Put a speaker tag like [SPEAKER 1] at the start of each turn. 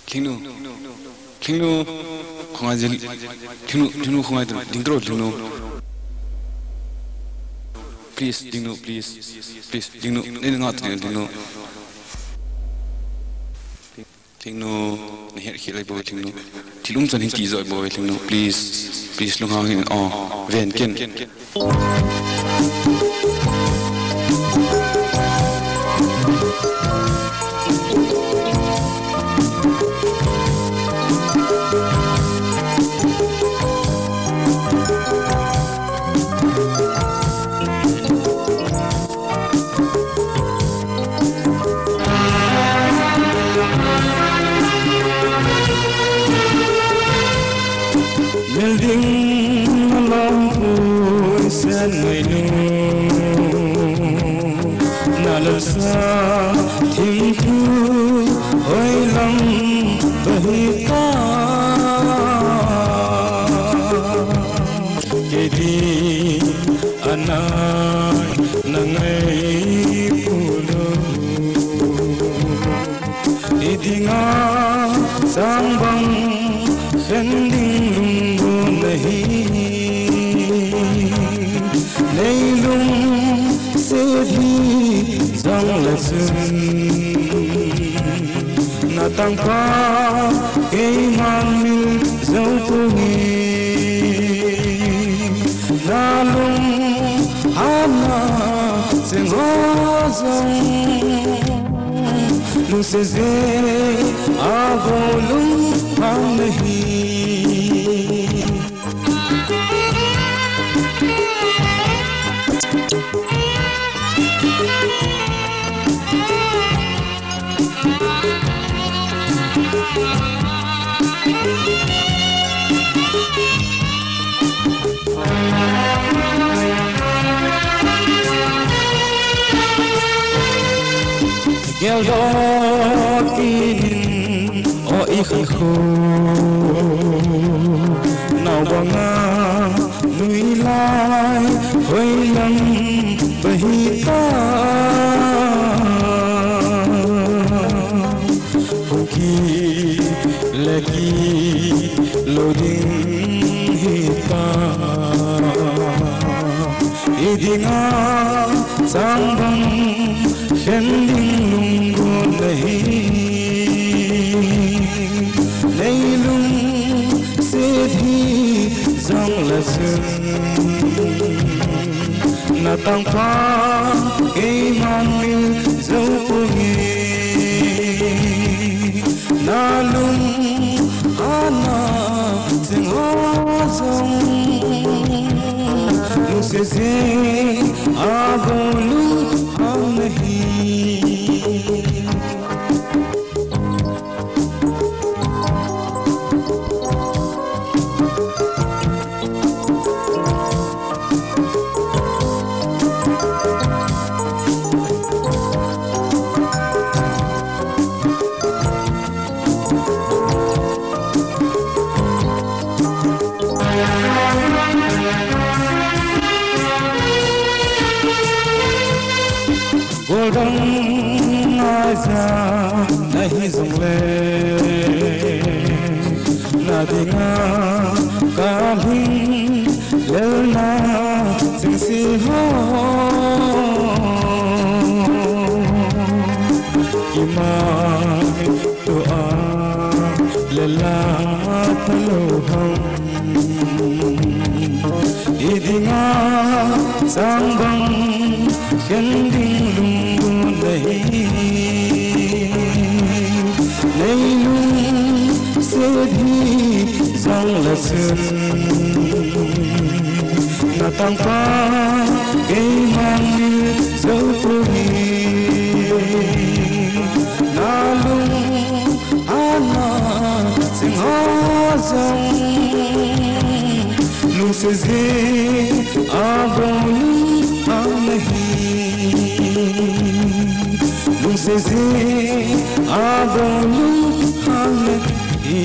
[SPEAKER 1] Lingnu, Lingnu, Khongajil, Lingnu Khongajil, Lingdro, Lingnu. Please, Lingnu, please, Lingnu, not Lingnu. Lingnu, here boy, Lingnu. Tilum San Hinkizo boy, Lingnu, please, look how he, oh, Venkin.
[SPEAKER 2] Building along voice and my Nalasa Tinku Oilam Bahita Kedi Anay Nangay Pulo Idinga Sambang Sending Neilum sedhi zang lasun natangpa keiman zaupungi nalum hana sengozang luseze agolum nahi Geldokin o ikhiku Nau banga nui lai Hoi lam bahita Puki lagi loading hita Idinga sambang Sending lunggu nahi Neilum sedhi zang lasun Natang pa keiman mil zaupungi Nalum ana singozang Nusese agolum nahi Golden aza nahi zongle nadinga kabhin lelna singsi ho imai doa lela taloham idinga sambang kending lunggu nahi Neilum sedhi zang lasun Natang pa keiman mil zaupungi Nalum ana singhazang Luseze agolum nahi Luseze agolum nahi